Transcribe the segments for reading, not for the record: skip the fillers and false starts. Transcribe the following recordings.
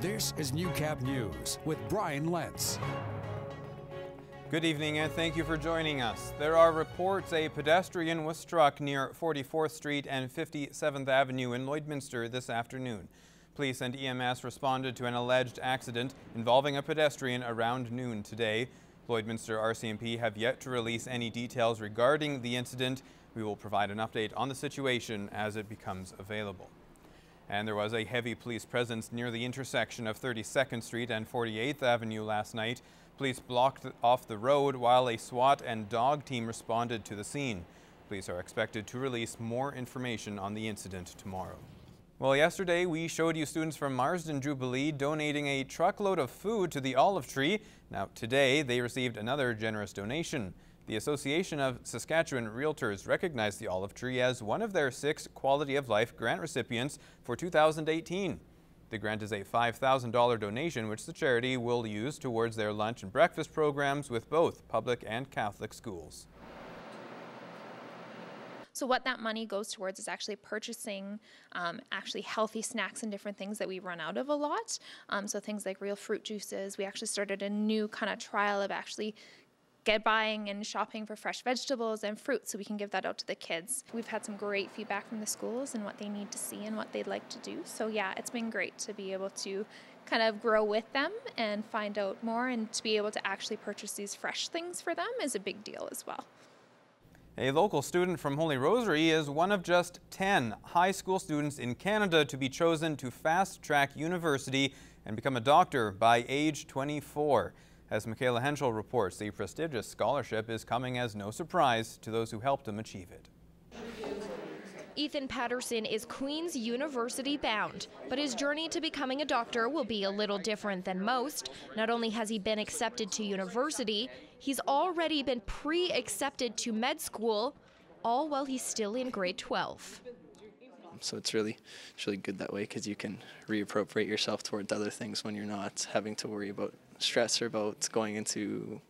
This is Newcap News with Brian Lentz. Good evening and thank you for joining us. There are reports a pedestrian was struck near 44th Street and 57th Avenue in Lloydminster this afternoon. Police and EMS responded to an alleged accident involving a pedestrian around noon today. Lloydminster RCMP have yet to release any details regarding the incident. We will provide an update on the situation as it becomes available. And there was a heavy police presence near the intersection of 32nd Street and 48th Avenue last night. Police blocked off the road while a SWAT and dog team responded to the scene. Police are expected to release more information on the incident tomorrow. Well, yesterday we showed you students from Marsden Jubilee donating a truckload of food to the Olive Tree. Now today they received another generous donation. The Association of Saskatchewan Realtors recognized the Olive Tree as one of their 6 Quality of Life grant recipients for 2018. The grant is a $5,000 donation which the charity will use towards their lunch and breakfast programs with both public and Catholic schools. So what that money goes towards is actually purchasing actually healthy snacks and different things that we run out of a lot. So things like real fruit juices. We actually started a new kind of trial of actually buying and shopping for fresh vegetables and fruit so we can give that out to the kids. We've had some great feedback from the schools and what they need to see and what they'd like to do. So yeah, it's been great to be able to kind of grow with them and find out more, and to be able to actually purchase these fresh things for them is a big deal as well. A local student from Holy Rosary is one of just 10 high school students in Canada to be chosen to fast-track university and become a doctor by age 24. As Michaela Henschel reports, the prestigious scholarship is coming as no surprise to those who helped him achieve it. Ethan Patterson is Queen's University bound, but his journey to becoming a doctor will be a little different than most. Not only has he been accepted to university, he's already been pre-accepted to med school, all while he's still in grade 12. So it's really good that way, because you can reappropriate yourself towards other things when you're not having to worry about stress or about going into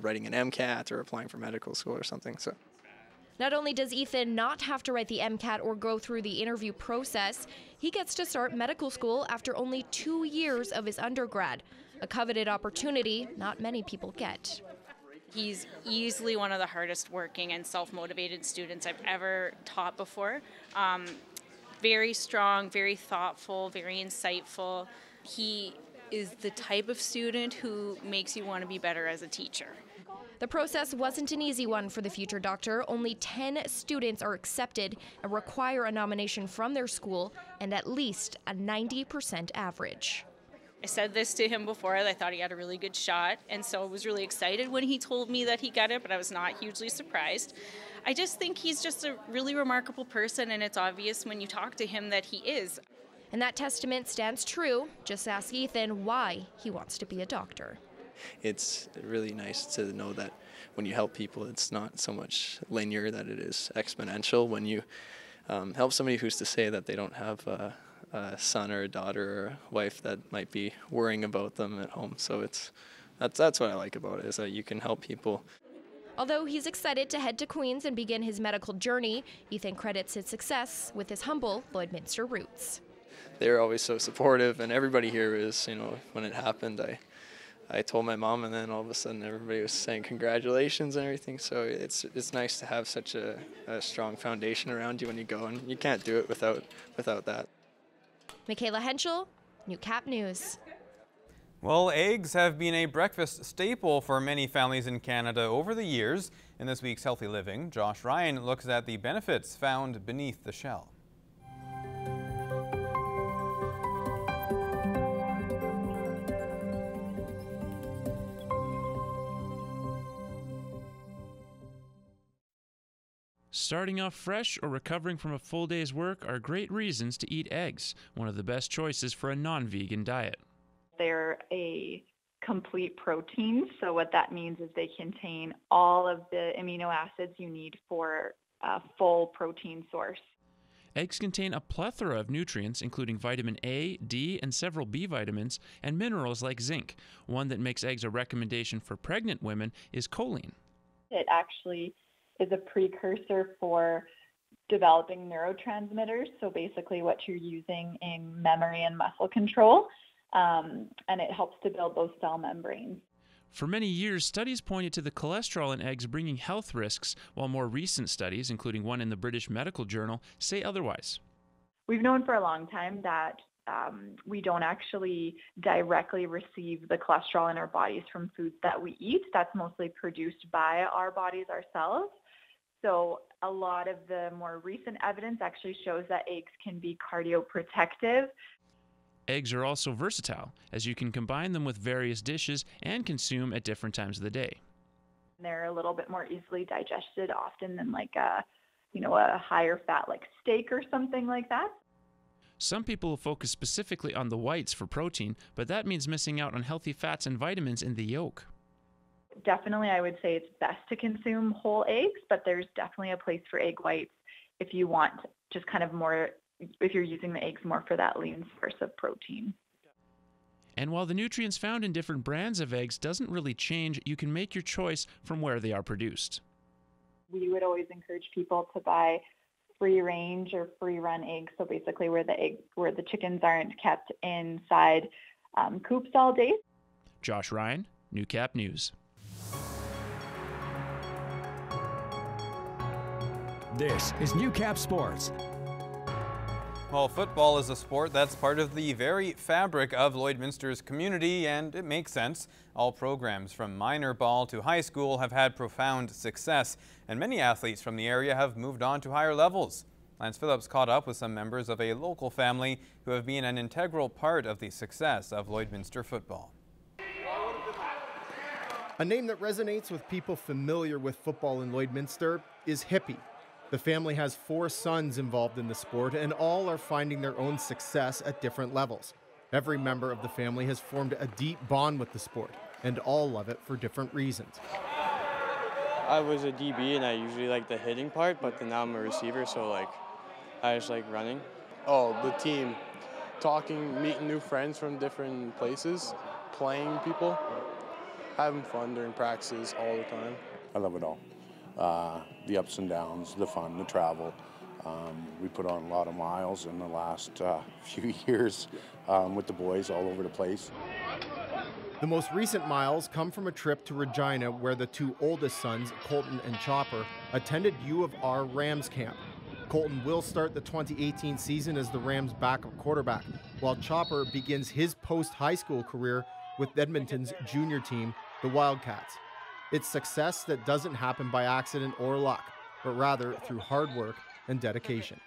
writing an MCAT or applying for medical school or something. So. Not only does Ethan not have to write the MCAT or go through the interview process, he gets to start medical school after only 2 years of his undergrad, a coveted opportunity not many people get. He's easily one of the hardest working and self-motivated students I've ever taught before. Very strong, very thoughtful, very insightful. He is the type of student who makes you want to be better as a teacher. The process wasn't an easy one for the future doctor. Only 10 students are accepted and require a nomination from their school and at least a 90% average. I said this to him before, I thought he had a really good shot, and so I was really excited when he told me that he got it, but I was not hugely surprised. I just think he's just a really remarkable person, and it's obvious when you talk to him that he is. And that testament stands true. Just ask Ethan why he wants to be a doctor. It's really nice to know that when you help people, it's not so much linear, that it is exponential. When you help somebody who's to say that they don't have a son or a daughter or a wife that might be worrying about them at home. So that's what I like about it, is that you can help people. Although he's excited to head to Queen's and begin his medical journey, Ethan credits his success with his humble Lloydminster roots. They're always so supportive, and everybody here is, when it happened, I told my mom, and then all of a sudden everybody was saying congratulations and everything. So it's nice to have such a strong foundation around you when you go, and you can't do it without that. Michaela Henschel, Newcap News. Well, eggs have been a breakfast staple for many families in Canada over the years. In this week's Healthy Living, Josh Ryan looks at the benefits found beneath the shell. Starting off fresh or recovering from a full day's work are great reasons to eat eggs, one of the best choices for a non-vegan diet. They're a complete protein, so what that means is they contain all of the amino acids you need for a full protein source. Eggs contain a plethora of nutrients, including vitamin A, D, and several B vitamins, and minerals like zinc. One that makes eggs a recommendation for pregnant women is choline. It actually is a precursor for developing neurotransmitters, so basically what you're using in memory and muscle control. and it helps to build those cell membranes. For many years, studies pointed to the cholesterol in eggs bringing health risks, while more recent studies, including one in the British Medical Journal, say otherwise. We've known for a long time that we don't actually directly receive the cholesterol in our bodies from foods that we eat. That's mostly produced by our bodies ourselves. So a lot of the more recent evidence actually shows that eggs can be cardioprotective. Eggs are also versatile, as you can combine them with various dishes and consume at different times of the day. They're a little bit more easily digested often than like a higher fat like steak or something like that. Some people will focus specifically on the whites for protein, but that means missing out on healthy fats and vitamins in the yolk. Definitely, I would say it's best to consume whole eggs, but there's definitely a place for egg whites if you want just kind of more, if you're using the eggs more for that lean source of protein. And while the nutrients found in different brands of eggs doesn't really change, you can make your choice from where they are produced. We would always encourage people to buy free range or free run eggs. So basically where the chickens aren't kept inside coops all day. Josh Ryan, Newcap News. This is Newcap Sports. Well, football is a sport that's part of the very fabric of Lloydminster's community, and it makes sense. All programs from minor ball to high school have had profound success, and many athletes from the area have moved on to higher levels. Lance Phillips caught up with some members of a local family who have been an integral part of the success of Lloydminster football. A name that resonates with people familiar with football in Lloydminster is Hippie. The family has 4 sons involved in the sport, and all are finding their own success at different levels. Every member of the family has formed a deep bond with the sport, and all love it for different reasons. I was a DB, and I usually like the hitting part, but then now I'm a receiver, so I just like running. Oh, the team, talking, meeting new friends from different places, playing people, having fun during practices all the time. I love it all. The ups and downs, the fun, the travel. We put on a lot of miles in the last few years with the boys all over the place. The most recent miles come from a trip to Regina where the 2 oldest sons, Colton and Chopper, attended U of R Rams camp. Colton will start the 2018 season as the Rams' backup quarterback, while Chopper begins his post-high school career with Edmonton's junior team, the Wildcats. It's success that doesn't happen by accident or luck, but rather through hard work and dedication.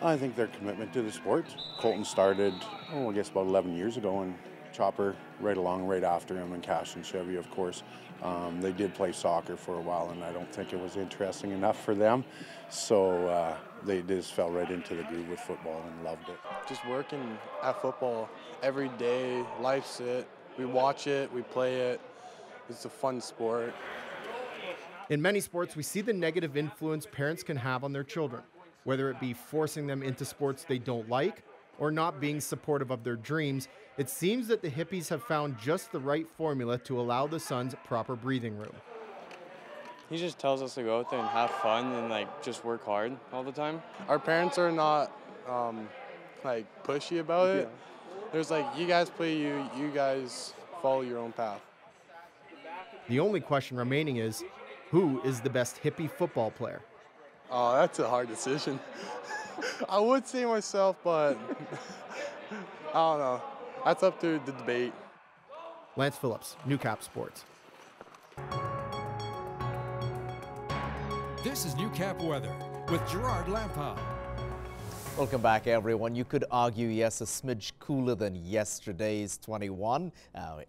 I think their commitment to the sport. Colton started, I guess about 11 years ago, and Chopper right after him, and Cash and Chevy, of course. They did play soccer for a while, and I don't think it was interesting enough for them. So they just fell right into the groove with football and loved it. Just working at football every day, life's it. We watch it, we play it. It's a fun sport. In many sports, we see the negative influence parents can have on their children, whether it be forcing them into sports they don't like or not being supportive of their dreams. It seems that the Hippies have found just the right formula to allow the sons proper breathing room. He just tells us to go out there and have fun and just work hard all the time. Our parents are not pushy about it. There's you guys play you guys follow your own path. The only question remaining is, who is the best Hippie football player? Oh, that's a hard decision. I would say myself, but I don't know. That's up to the debate. Lance Phillips, Newcap Sports. This is Newcap weather with Gerard Lampau. Welcome back, everyone. You could argue, yes, a smidge cooler than yesterday's 21,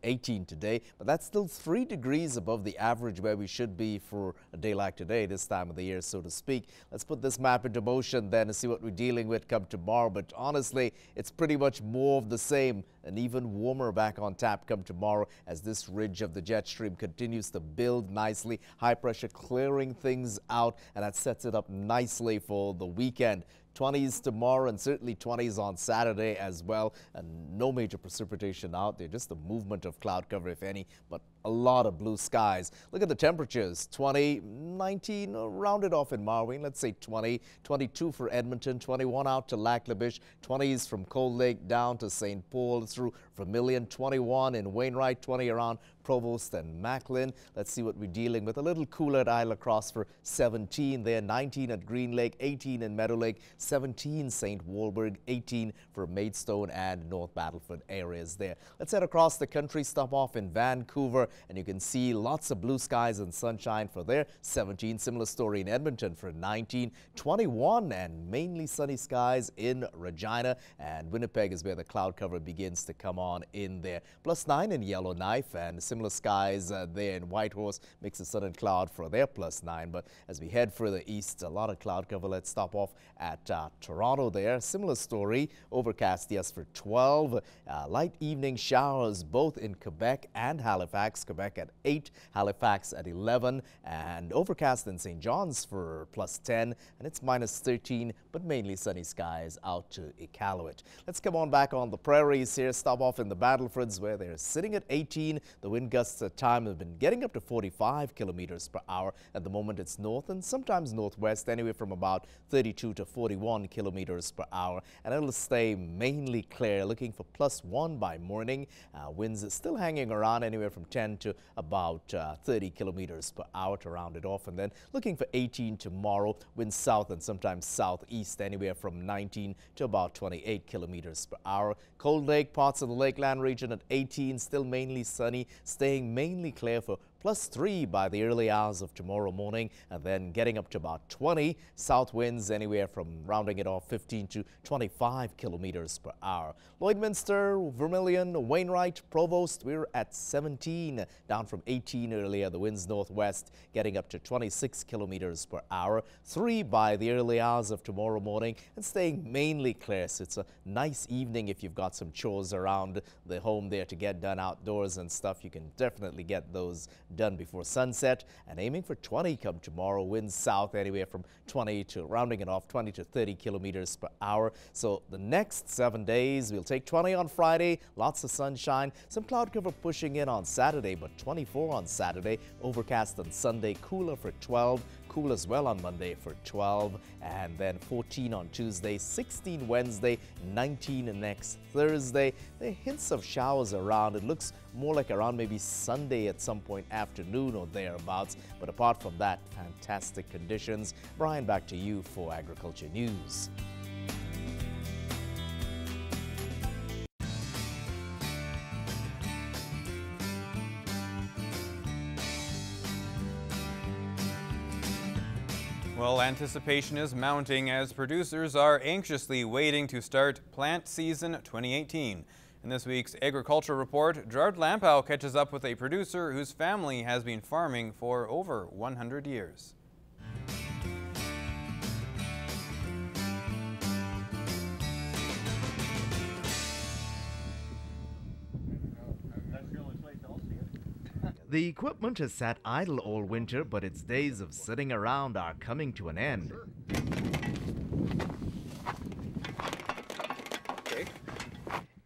18 today, but that's still 3 degrees above the average where we should be for a day like today, this time of the year, so to speak. Let's put this map into motion then and see what we're dealing with come tomorrow. But honestly, it's pretty much more of the same, and even warmer back on tap come tomorrow as this ridge of the jet stream continues to build nicely. High pressure clearing things out, and that sets it up nicely for the weekend. 20s tomorrow and certainly 20s on Saturday as well, and no major precipitation out there, just the movement of cloud cover if any, but a lot of blue skies. Look at the temperatures, 20, 19, rounded off in Marwing, let's say 20, 22 for Edmonton, 21 out to Lac La Biche, 20s from Cold Lake down to St. Paul. It's through Vermilion, 21 in Wainwright, 20 around Provost and Macklin. Let's see what we're dealing with. A little cooler at Isle Cross for 17 there, 19 at Green Lake, 18 in Meadow Lake, 17 St. Walburg, 18 for Maidstone and North Battleford areas there. Let's head across the country, stop off in Vancouver, and you can see lots of blue skies and sunshine for there, 17. Similar story in Edmonton for 19, 21 and mainly sunny skies in Regina, and Winnipeg is where the cloud cover begins to come on in there. +9 in Yellowknife, and similar skies there in Whitehorse, mix of sun and cloud for their +9. But as we head further east, a lot of cloud cover. Let's stop off at Toronto there. Similar story, overcast yes for 12. Light evening showers both in Quebec and Halifax. Quebec at 8, Halifax at 11, and overcast in St. John's for +10, and it's -13, but mainly sunny skies out to Iqaluit. Let's come on back on the prairies here, stop off in the Battlefords where they're sitting at 18. The wind gusts at time have been getting up to 45 kilometers per hour. At the moment it's north and sometimes northwest, anywhere from about 32 to 41 kilometers per hour, and it'll stay mainly clear, looking for +1 by morning. Winds still hanging around anywhere from 10 to about 30 kilometers per hour to round it off, and then looking for 18 tomorrow. Winds south and sometimes southeast, anywhere from 19 to about 28 kilometers per hour. Cold Lake, parts of the Lakeland region at 18, still mainly sunny, staying mainly clear for +3 by the early hours of tomorrow morning, and then getting up to about 20. South winds anywhere from, rounding it off, 15 to 25 kilometers per hour. Lloydminster, Vermilion, Wainwright, Provost, we're at 17, down from 18 earlier. The winds northwest getting up to 26 kilometers per hour. 3 by the early hours of tomorrow morning, and staying mainly clear. So it's a nice evening if you've got some chores around the home there to get done outdoors and stuff. You can definitely get those done before sunset, and aiming for 20 come tomorrow. Winds south anywhere from 20 to, rounding it off, 20 to 30 kilometers per hour. So the next 7 days, we'll take 20 on Friday, lots of sunshine, some cloud cover pushing in on Saturday, but 24 on Saturday, overcast on Sunday, cooler for 12, cool as well on Monday for 12, and then 14 on Tuesday, 16 Wednesday, 19 next Thursday. There are hints of showers around. It looks more like around maybe Sunday at some point afternoon or thereabouts, but apart from that, fantastic conditions. Brian, back to you for Agriculture News. Well, anticipation is mounting as producers are anxiously waiting to start plant season 2018. In this week's Agriculture Report, Gerard Lampow catches up with a producer whose family has been farming for over 100 years. The equipment has sat idle all winter, but its days of sitting around are coming to an end.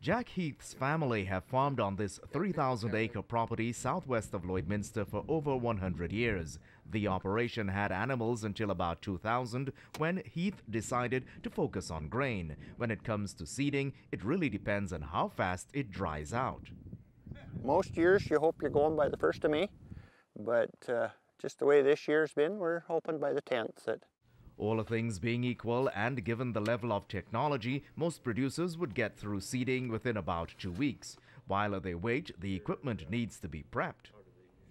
Jack Heath's family have farmed on this 3,000-acre property southwest of Lloydminster for over 100 years. The operation had animals until about 2000, when Heath decided to focus on grain. When it comes to seeding, it really depends on how fast it dries out. Most years you hope you're going by the 1st of May, but just the way this year's been, we're hoping by the 10th that. All things being equal, and given the level of technology, most producers would get through seeding within about 2 weeks. While they wait, the equipment needs to be prepped.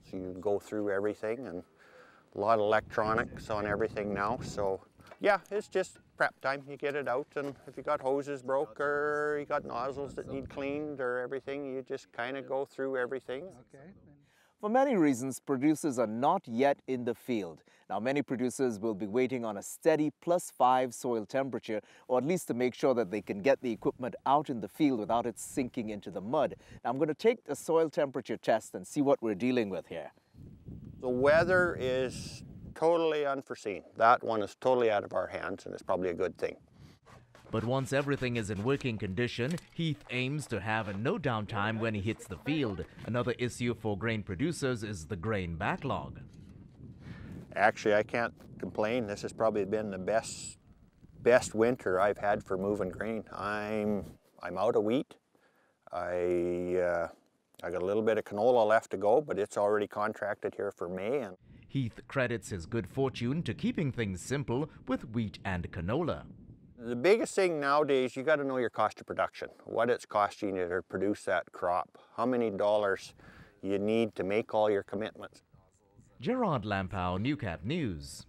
So you go through everything, and a lot of electronics on everything now, so yeah, it's just prep time. You get it out, and if you got hoses broke or you got nozzles that need cleaned or everything, you just kind of go through everything. Okay. For many reasons, producers are not yet in the field. Now, many producers will be waiting on a steady +5 soil temperature, or at least to make sure that they can get the equipment out in the field without it sinking into the mud. Now, I'm going to take a soil temperature test and see what we're dealing with here. The weather is totally unforeseen. That one is totally out of our hands, and it's probably a good thing. But once everything is in working condition, Heath aims to have no downtime when he hits the field. Another issue for grain producers is the grain backlog. Actually, I can't complain. This has probably been the best winter I've had for moving grain. I'm out of wheat. I got a little bit of canola left to go, but it's already contracted here for May. And Heath credits his good fortune to keeping things simple with wheat and canola. the biggest thing nowadays, you got to know your cost of production, what it's costing you to produce that crop, how many dollars you need to make all your commitments. Gerard Lampow, Newcap News.